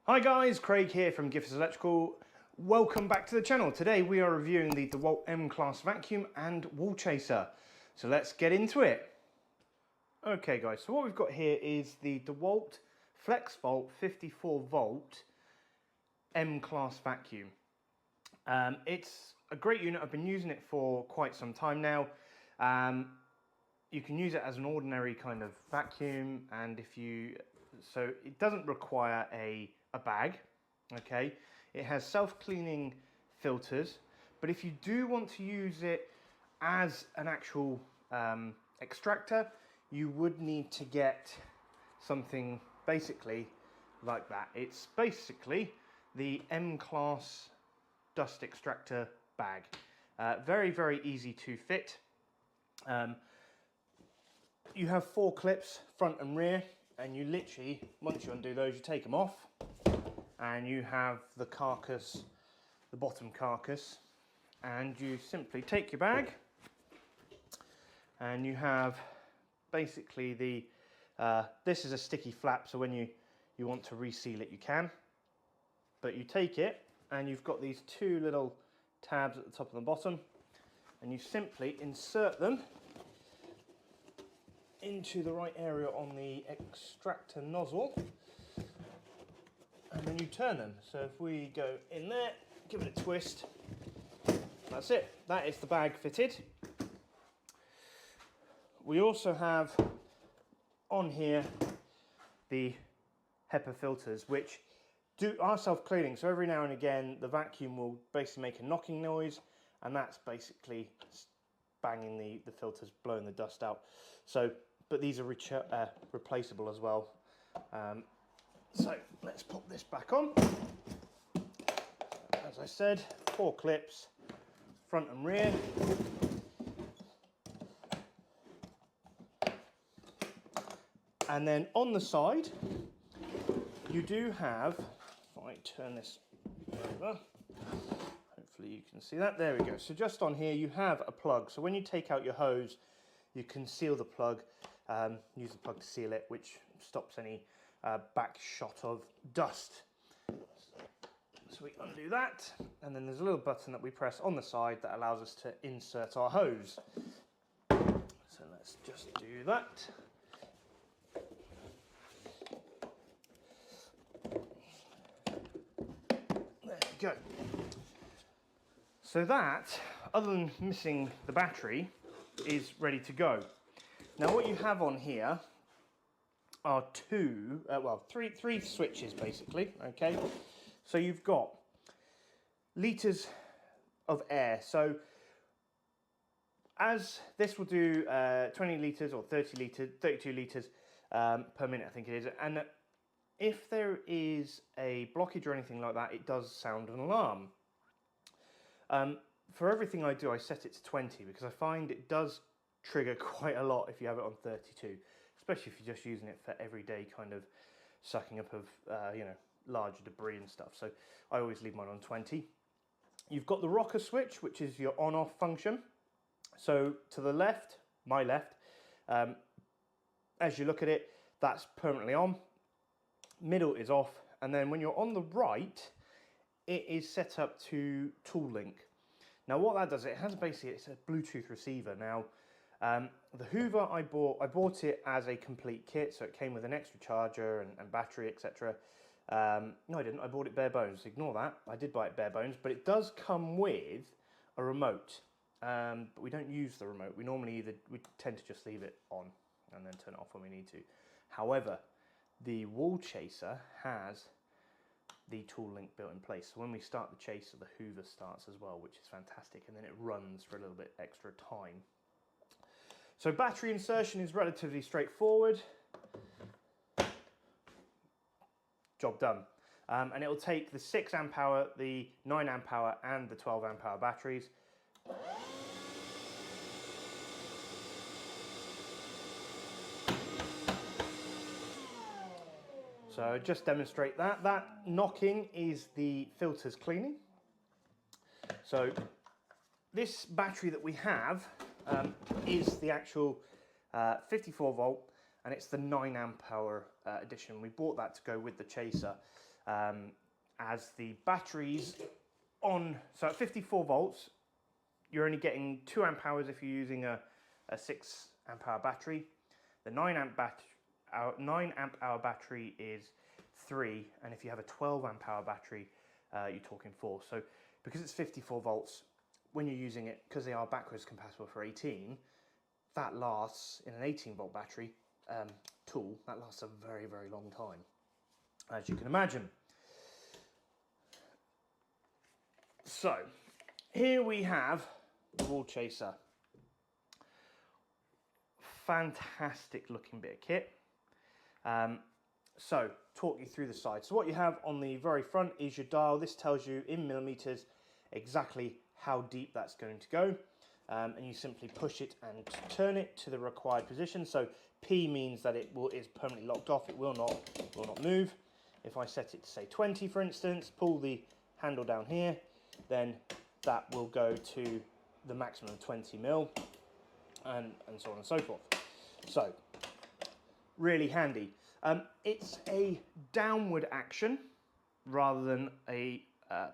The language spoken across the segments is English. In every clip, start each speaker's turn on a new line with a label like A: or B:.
A: Hi guys, Craig here from Gifford Electrical. Welcome back to the channel. Today we are reviewing the Dewalt M-Class Vacuum and Wall Chaser. So let's get into it. Okay guys, so what we've got here is the Dewalt FlexVolt 54 volt M-Class Vacuum. It's a great unit. I've been using it for quite some time now. You can use it as an ordinary kind of vacuum, and so it doesn't require a bag, okay? It has self-cleaning filters, but if you do want to use it as an actual extractor, you would need to get something basically like that. It's basically the M-Class dust extractor bag. Very, very easy to fit. You have 4 clips, front and rear, and you literally, once you undo those, you take them off, and you have the carcass, the bottom carcass, and you simply take your bag, and you have basically this is a sticky flap, so when you want to reseal it, you can. But you take it, and you've got these 2 little tabs at the top and the bottom, and you simply insert them into the right area on the extractor nozzle, and then you turn them. So if we go in there, give it a twist, that's it. That is the bag fitted. We also have on here the HEPA filters, which are self-cleaning. So every now and again, the vacuum will basically make a knocking noise, and that's basically banging the filters, blowing the dust out. But these are replaceable as well. So let's pop this back on. As I said, 4 clips, front and rear. And then on the side, you do have, if I turn this over, hopefully you can see that, there we go. So just on here you have a plug. So when you take out your hose, you can seal the plug, use the plug to seal it, which stops any back shot of dust. So we undo that, and then there's a little button that we press on the side that allows us to insert our hose. So let's just do that. There we go. So that, other than missing the battery, is ready to go. Now what you have on here are three switches basically, okay? So you've got litres of air. So as this will do 20 litres or 32 litres per minute, I think it is. And if there is a blockage or anything like that, it does sound an alarm. For everything I do, I set it to 20 because I find it does trigger quite a lot if you have it on 32, especially if you're just using it for everyday kind of sucking up of larger debris and stuff. So I always leave mine on 20. You've got the rocker switch, which is your on-off function. So to the left, my left, as you look at it, that's permanently on. Middle is off, and then when you're on the right, it is set up to tool link. Now what that does, it's a Bluetooth receiver. Now the Hoover I bought it as a complete kit, so it came with an extra charger and battery, etc. No, I didn't. I bought it bare bones. Ignore that. I did buy it bare bones, but it does come with a remote. But we don't use the remote. We tend to just leave it on and then turn it off when we need to. However, the Wall Chaser has the tool link built in place. So when we start the chaser, the Hoover starts as well, which is fantastic, and then it runs for a little bit extra time. So battery insertion is relatively straightforward. Job done. And it will take the 6 amp hour, the 9 amp hour, and the 12 amp hour batteries. So just demonstrate that. That knocking is the filters cleaning. So this battery that we have is the actual 54 volt, and it's the 9 amp hour edition. We bought that to go with the Chaser. as the batteries on, so at 54 volts, you're only getting 2 amp hours if you're using a 6 amp hour battery. The 9 amp hour battery is 3, and if you have a 12 amp hour battery, you're talking 4. So because it's 54 volts, when you're using it, because they are backwards compatible for 18, that lasts, in an 18 volt battery tool, that lasts a very, very long time, as you can imagine. So here we have the wall chaser. Fantastic looking bit of kit. So talk you through the side. So what you have on the very front is your dial. This tells you in millimeters exactly how deep that's going to go. And you simply push it and turn it to the required position. So P means that it is permanently locked off. It will not move. If I set it to say 20, for instance, pull the handle down here, then that will go to the maximum of 20 mil, and so on and so forth. So really handy. It's a downward action rather than a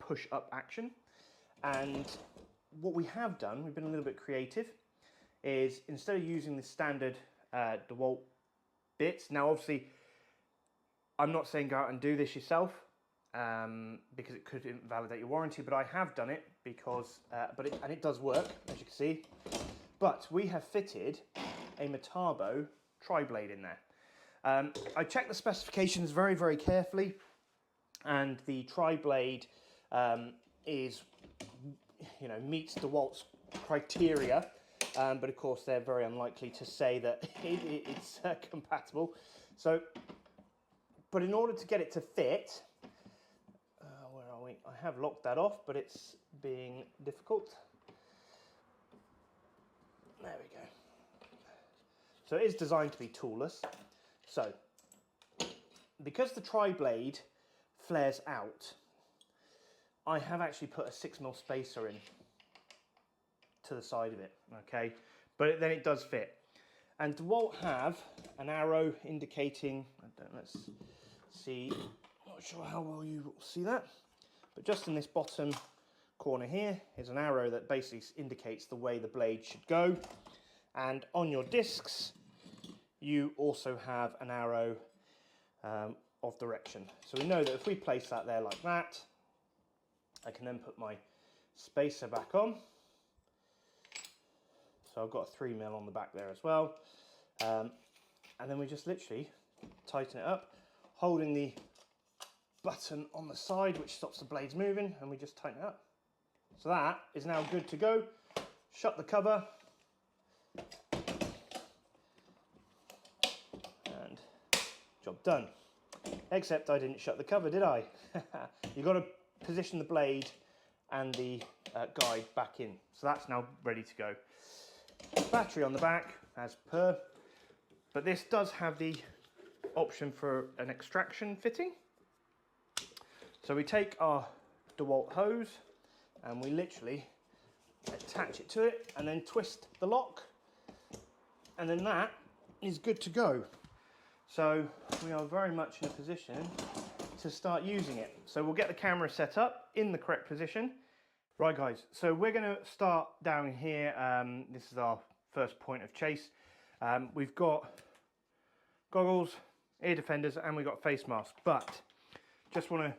A: push up action. And what we have done, we've been a little bit creative, is instead of using the standard Dewalt bits, now obviously I'm not saying go out and do this yourself because it could invalidate your warranty, but I have done it because, and it does work, as you can see. But we have fitted a Metabo tri-blade in there. I checked the specifications very, very carefully, and the tri-blade is, meets DeWalt's criteria, but of course they're very unlikely to say that it's compatible. So, but in order to get it to fit, where are we? I have locked that off, but it's being difficult. There we go. So it is designed to be toolless. So, because the tri-blade flares out, I have actually put a 6mm spacer in to the side of it, okay? But then it does fit. And DeWalt have an arrow indicating, let's see, not sure how well you will see that, but just in this bottom corner here is an arrow that basically indicates the way the blade should go. And on your discs, you also have an arrow of direction. So we know that if we place that there like that, I can then put my spacer back on. So I've got a 3mm on the back there as well. And then we just literally tighten it up, holding the button on the side, which stops the blades moving, and we just tighten it up. So that is now good to go. Shut the cover. And job done. Except I didn't shut the cover, did I? You've got to position the blade and the guide back in. So that's now ready to go. Battery on the back, as per. But this does have the option for an extraction fitting. So we take our DeWalt hose and we literally attach it to it and then twist the lock, and then that is good to go. So we are very much in a position to start using it. So we'll get the camera set up in the correct position. Right guys, so we're going to start down here. This is our first point of chase. We've got goggles, ear defenders, and we've got face mask, but just want to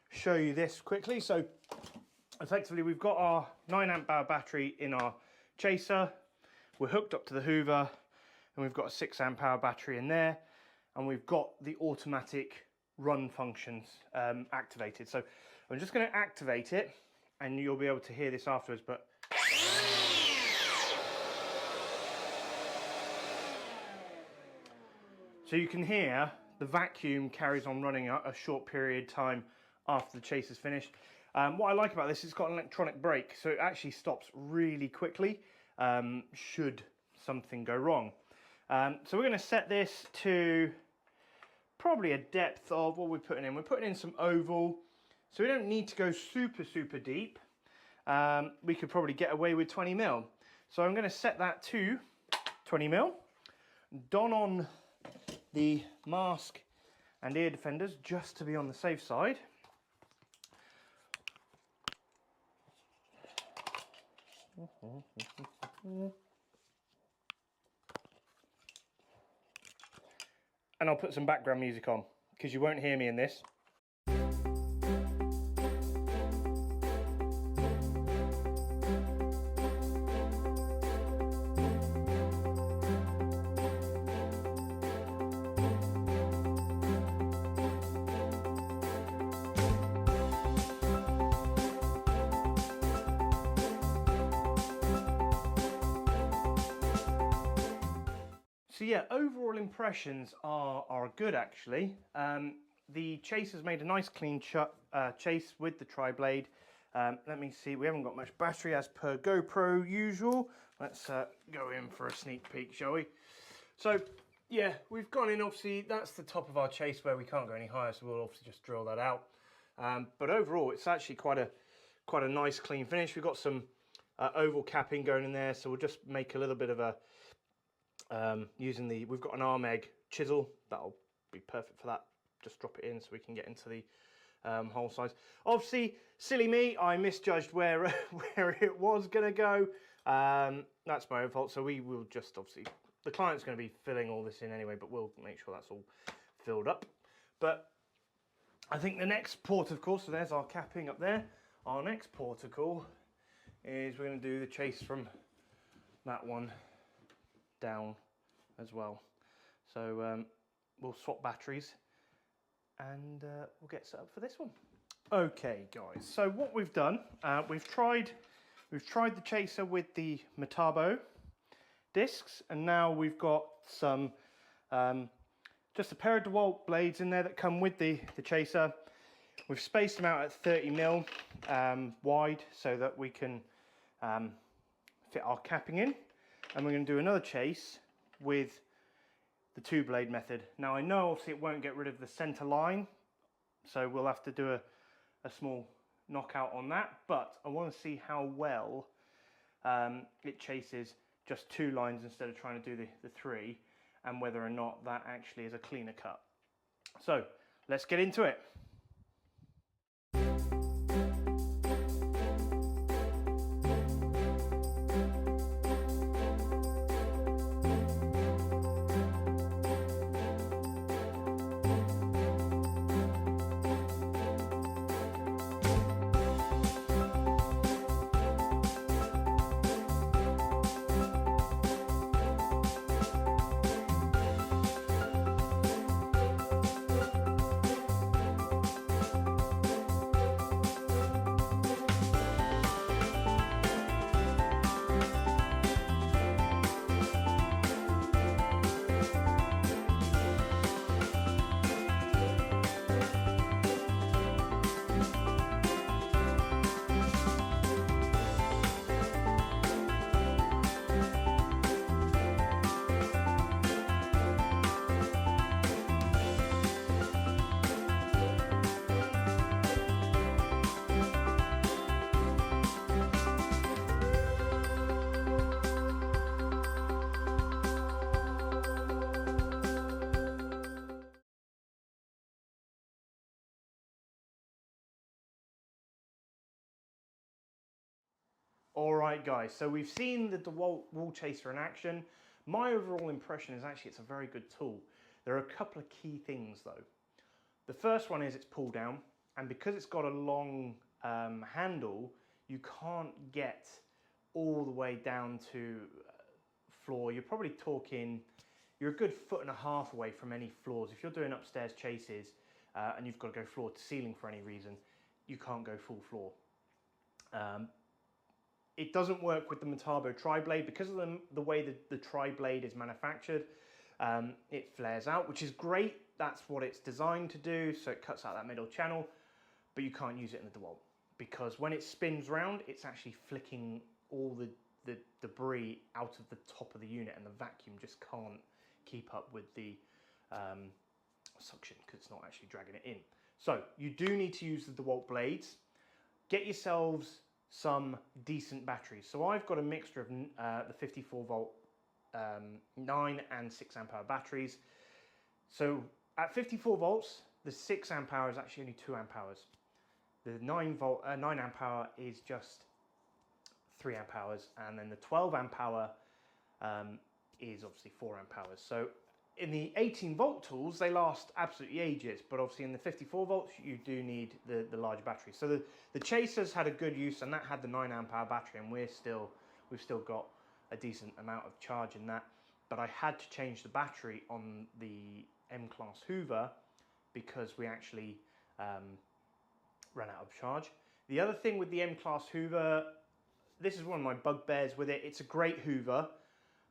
A: show you this quickly. So effectively we've got our 9 amp hour battery in our chaser, we're hooked up to the Hoover, and we've got a 6 amp hour battery in there, and we've got the automatic run functions activated. So I'm just going to activate it, and you'll be able to hear this afterwards, but so you can hear the vacuum carries on running a short period of time after the chase is finished. What I like about this is it's got an electronic brake, so it actually stops really quickly should something go wrong. So we're going to set this to probably a depth of, what we're putting in. We're putting in some oval, so we don't need to go super, super deep. We could probably get away with 20mm. So I'm going to set that to 20mm, don on the mask and ear defenders just to be on the safe side. And I'll put some background music on because you won't hear me in this. So yeah, overall impressions are good actually. The chaser's made a nice clean chase with the tri-blade. Let me see, we haven't got much battery as per GoPro usual. Let's go in for a sneak peek, shall we? So yeah, we've gone in, obviously that's the top of our chase where we can't go any higher, so we'll obviously just drill that out. But overall it's actually quite a nice clean finish. We've got some oval capping going in there, so we'll just make a little bit of a we've got an arm egg chisel that'll be perfect for that. Just drop it in so we can get into the hole size. Obviously, silly me, I misjudged where it was gonna go. That's my own fault. So we will just obviously, the client's going to be filling all this in anyway, but we'll make sure that's all filled up. But I think the next port of call, so there's our capping up there. Our next port of call is we're going to do the chase from that one down as well. So we'll swap batteries and we'll get set up for this one. Okay guys, so what we've done, we've tried the chaser with the Metabo discs, and now we've got some just a pair of Dewalt blades in there that come with the chaser. We've spaced them out at 30mm wide so that we can fit our capping in, and we're going to do another chase with the 2-blade method. Now I know obviously it won't get rid of the center line, so we'll have to do a small knockout on that, but I want to see how well it chases just 2 lines instead of trying to do the 3, and whether or not that actually is a cleaner cut. So let's get into it. Alright guys, so we've seen the Dewalt wall chaser in action. My overall impression is actually it's a very good tool. There are a couple of key things though. The first one is it's pull down, and because it's got a long handle, you can't get all the way down to floor. You're probably talking, you're a good 1.5 foot away from any floors. If you're doing upstairs chases and you've got to go floor to ceiling for any reason, you can't go full floor. It doesn't work with the Metabo tri-blade because of the way the tri-blade is manufactured. It flares out, which is great. That's what it's designed to do, so it cuts out that middle channel, but you can't use it in the Dewalt because when it spins round, it's actually flicking all the debris out of the top of the unit, and the vacuum just can't keep up with the suction because it's not actually dragging it in. So you do need to use the Dewalt blades. Get yourselves some decent batteries. So I've got a mixture of the 54 volt 9 and 6 amp hour batteries. So at 54 volts, the 6 amp hour is actually only 2 amp hours. The 9 amp hour is just 3 amp hours, and then the 12 amp hour is obviously 4 amp hours. So in the 18 volt tools, they last absolutely ages, but obviously in the 54 volts, you do need the larger battery. So the Chasers had a good use, and that had the 9 amp hour battery, and we've still got a decent amount of charge in that. But I had to change the battery on the M-Class Hoover because we actually ran out of charge. The other thing with the M-Class Hoover, this is one of my bugbears with it. It's a great Hoover,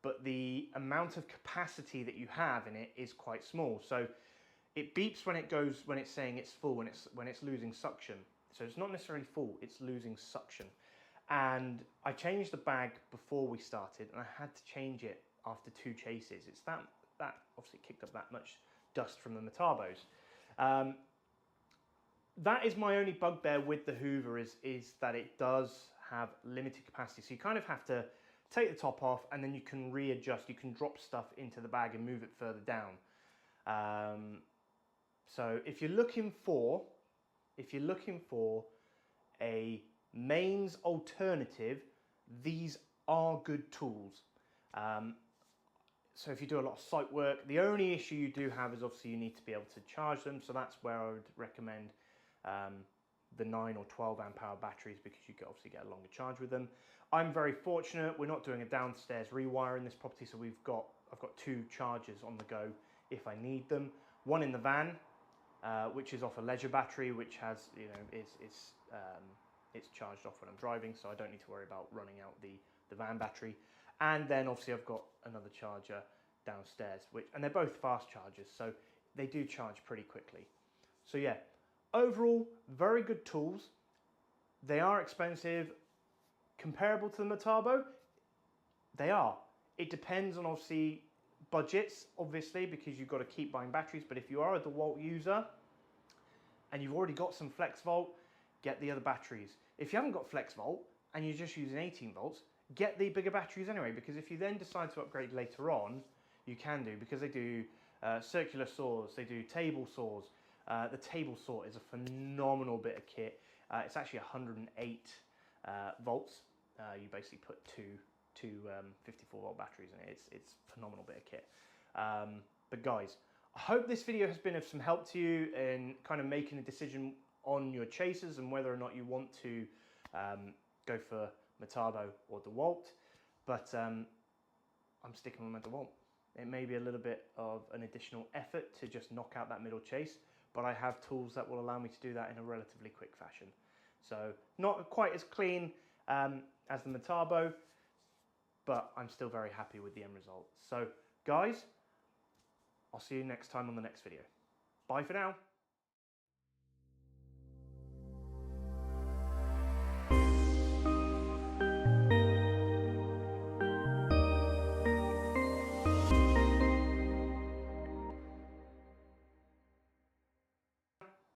A: but the amount of capacity that you have in it is quite small. So it beeps when it's saying it's full, when it's losing suction. So it's not necessarily full, it's losing suction. And I changed the bag before we started, and I had to change it after 2 chases. It's that obviously kicked up that much dust from the Metabos. That is my only bugbear with the Hoover is that it does have limited capacity. So you kind of have to take the top off, and then you can readjust. You can drop stuff into the bag and move it further down. So if you're looking for a mains alternative, these are good tools. So if you do a lot of site work, the only issue you do have is obviously you need to be able to charge them. So that's where I would recommend the 9 or 12 amp hour batteries, because you can obviously get a longer charge with them. I'm very fortunate. We're not doing a downstairs rewire in this property, so I've got 2 chargers on the go if I need them. One in the van, which is off a leisure battery, which has, you know, it's charged off when I'm driving, so I don't need to worry about running out the van battery. And then obviously I've got another charger downstairs, and they're both fast chargers, so they do charge pretty quickly. So yeah, overall, very good tools. They are expensive. Comparable to the Metabo, they are. It depends on obviously budgets, obviously, because you've got to keep buying batteries. But if you are a Dewalt user and you've already got some flex volt, get the other batteries. If you haven't got flex volt and you're just using 18 volts, get the bigger batteries anyway, because if you then decide to upgrade later on, you can do, because they do circular saws, they do table saws. The table saw is a phenomenal bit of kit. It's actually 108 volts. You basically put two 54 volt batteries in it. It's a phenomenal bit of kit. But guys, I hope this video has been of some help to you in kind of making a decision on your Chasers and whether or not you want to go for Metabo or Dewalt. But I'm sticking with my Dewalt. It may be a little bit of an additional effort to just knock out that middle chase, but I have tools that will allow me to do that in a relatively quick fashion. So not quite as clean as the Metabo, but I'm still very happy with the end result. So guys, I'll see you next time on the next video. Bye for now.